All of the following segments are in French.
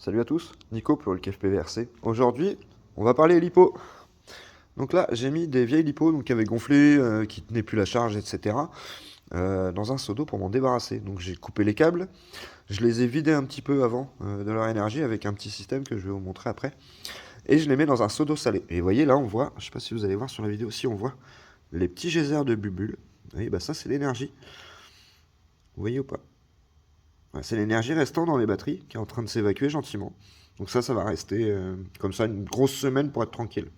Salut à tous, Nico pour le KFPVRC. Aujourd'hui, on va parler lipo. Donc là, j'ai mis des vieilles lipos donc, qui avaient gonflé, qui tenaient plus la charge, etc. Dans un seau d'eau pour m'en débarrasser. Donc j'ai coupé les câbles, je les ai vidés un petit peu avant de leur énergie avec un petit système que je vais vous montrer après. Et je les mets dans un seau d'eau salée. Et vous voyez là, on voit, je sais pas si vous allez voir sur la vidéo aussi, on voit les petits geysers de bulles. Vous voyez, bah ça c'est l'énergie. Vous voyez ou pas? Ouais, c'est l'énergie restant dans les batteries qui est en train de s'évacuer gentiment. Donc ça va rester comme ça une grosse semaine pour être tranquille.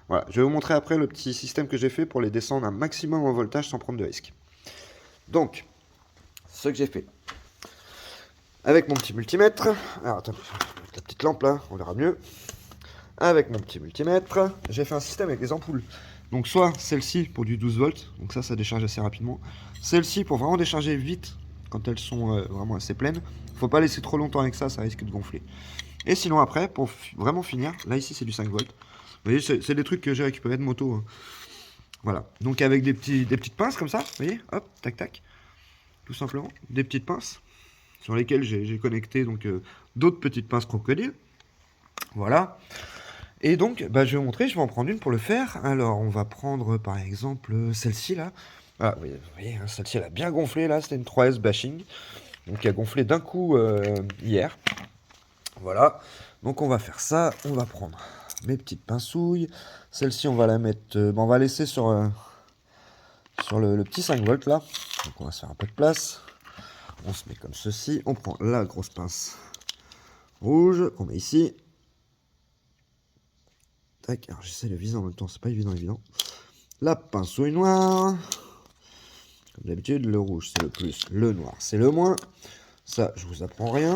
Voilà, je vais vous montrer après le petit système que j'ai fait pour les descendre un maximum en voltage sans prendre de risque. Donc, ce que j'ai fait, avec mon petit multimètre, alors attends, la petite lampe là, on verra mieux. Avec mon petit multimètre, j'ai fait un système avec des ampoules. Donc soit celle-ci pour du 12 volts, donc ça décharge assez rapidement. Celle-ci pour vraiment décharger vite quand elles sont vraiment assez pleines. Faut pas laisser trop longtemps avec ça risque de gonfler. Et sinon après, pour vraiment finir, là ici c'est du 5 volts. Vous voyez, c'est des trucs que j'ai récupérés de moto. Hein. Voilà. Donc avec des petites pinces comme ça, vous voyez, hop, tac tac, tout simplement, des petites pinces sur lesquelles j'ai connecté donc d'autres petites pinces crocodiles. Voilà. Et donc, bah, je vais vous montrer, je vais en prendre une pour le faire. Alors, on va prendre par exemple celle-ci là. Ah, vous voyez, hein, celle-ci elle a bien gonflé là, c'était une 3S bashing. Donc, elle a gonflé d'un coup hier. Voilà. Donc, on va faire ça. On va prendre mes petites pincouilles. Celle-ci, on va la mettre. On va laisser sur le petit 5 volts là. Donc, on va se faire un peu de place. On se met comme ceci. On prend la grosse pince rouge qu'on met ici. Tac, alors j'essaie de viser en même temps, c'est pas évident. La pincouille noire. Comme d'habitude, le rouge c'est le plus, le noir c'est le moins. Ça, je vous apprends rien.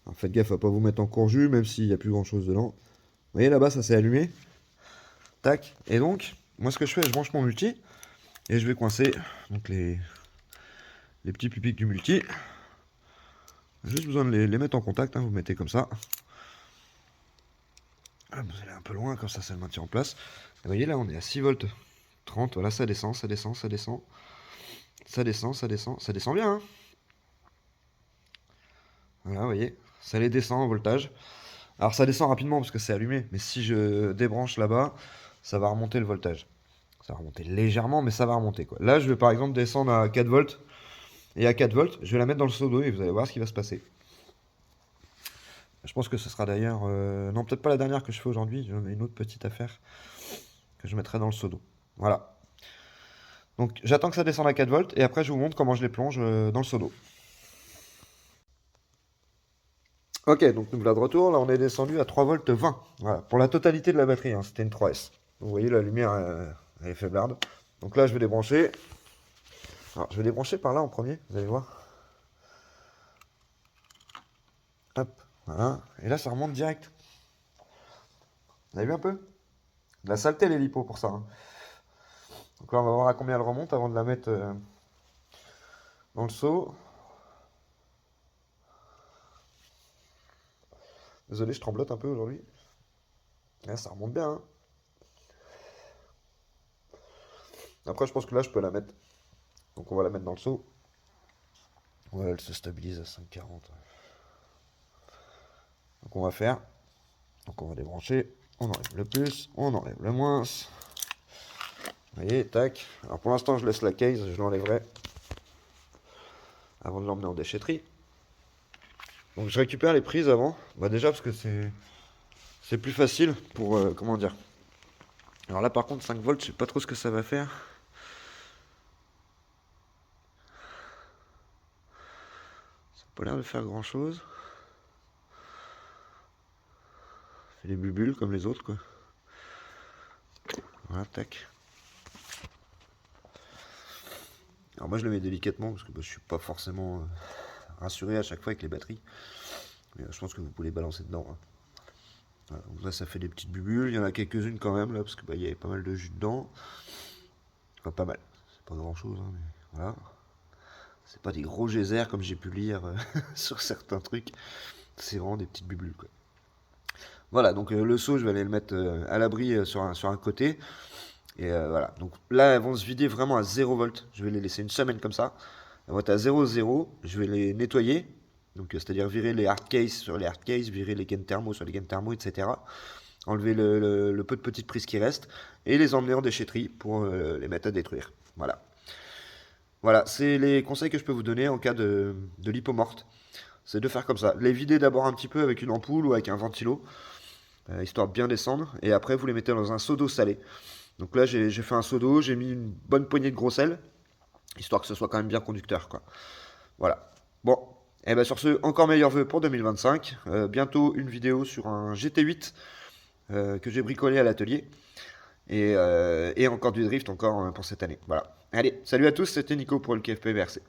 Alors, faites gaffe à pas vous mettre en courjus, même s'il n'y a plus grand chose dedans. Vous voyez là-bas, ça s'est allumé. Tac. Et donc, moi ce que je fais, je branche mon multi. Et je vais coincer donc les petits pupiques du multi. Juste besoin de les mettre en contact, hein, vous mettez comme ça. Ah, vous allez un peu loin, comme ça le maintient en place. Et vous voyez là, on est à 6 volts 30. Voilà, ça descend, ça descend, ça descend. Ça descend, ça descend, ça descend bien. Hein. Voilà, vous voyez, ça les descend en voltage. Alors ça descend rapidement parce que c'est allumé, mais si je débranche là-bas, ça va remonter le voltage. Ça va remonter légèrement, mais ça va remonter quoi. Là, je vais par exemple descendre à 4 volts. Et à 4 volts, je vais la mettre dans le seau d'eau et vous allez voir ce qui va se passer. Je pense que ce sera d'ailleurs... non, peut-être pas la dernière que je fais aujourd'hui. J'en ai une autre petite affaire que je mettrai dans le seau d'eau. Voilà. Donc j'attends que ça descende à 4 volts et après je vous montre comment je les plonge dans le seau d'eau. Ok, donc nous voilà de retour. Là, on est descendu à 3 volts 20. Voilà, pour la totalité de la batterie. Hein, c'était une 3S. Vous voyez, la lumière, elle est faiblarde. Donc là, je vais débrancher. Alors, je vais débrancher par là en premier, vous allez voir. Hop, voilà. Et là, ça remonte direct. Vous avez vu un peu? De la saleté, les lipos pour ça. Hein. Donc là, on va voir à combien elle remonte avant de la mettre dans le seau. Désolé, je tremblote un peu aujourd'hui. Là, ça remonte bien. Hein. Après, je pense que là, je peux la mettre. Donc, on va la mettre dans le seau. Ouais, elle se stabilise à 5,40. Donc, on va faire. Donc, on va débrancher. On enlève le plus. On enlève le moins. Vous voyez, tac. Alors, pour l'instant, je laisse la case. Je l'enlèverai avant de l'emmener en déchetterie. Donc, je récupère les prises avant. Bah, déjà, parce que c'est plus facile pour. Comment dire? Alors là, par contre, 5 volts, je sais pas trop ce que ça va faire. Ça n'a pas l'air de faire grand chose. C'est des bulles comme les autres, quoi. Voilà, tac. Alors moi je le mets délicatement parce que je suis pas forcément rassuré à chaque fois avec les batteries. Mais je pense que vous pouvez les balancer dedans. Hein. Voilà, donc là ça fait des petites bulles. Il y en a quelques-unes quand même là parce que il y avait pas mal de jus dedans. Enfin pas mal. C'est pas grand chose, hein, mais voilà. C'est pas des gros geysers comme j'ai pu lire sur certains trucs. C'est vraiment des petites bulles quoi. Voilà, donc le seau je vais aller le mettre à l'abri sur un côté. Et voilà, donc là elles vont se vider vraiment à 0 volts. Je vais les laisser une semaine comme ça. Elles vont être à 0,0. Je vais les nettoyer. Donc c'est-à-dire virer les hard case sur les hard case, virer les gaines thermo sur les gaines thermo, etc. Enlever le peu de petites prises qui restent et les emmener en déchetterie pour les mettre à détruire. Voilà. Voilà, c'est les conseils que je peux vous donner en cas de lipo morte. C'est de faire comme ça. Les vider d'abord un petit peu avec une ampoule ou avec un ventilo, histoire de bien descendre. Et après, vous les mettez dans un seau d'eau salée. Donc là, j'ai fait un seau d'eau, j'ai mis une bonne poignée de gros sel, histoire que ce soit quand même bien conducteur, quoi. Voilà. Bon, et bien sur ce, encore meilleurs vœux pour 2025. Bientôt une vidéo sur un GT8 que j'ai bricolé à l'atelier. Et encore du drift encore pour cette année. Voilà. Allez, salut à tous, c'était Nico pour le KFP VRC.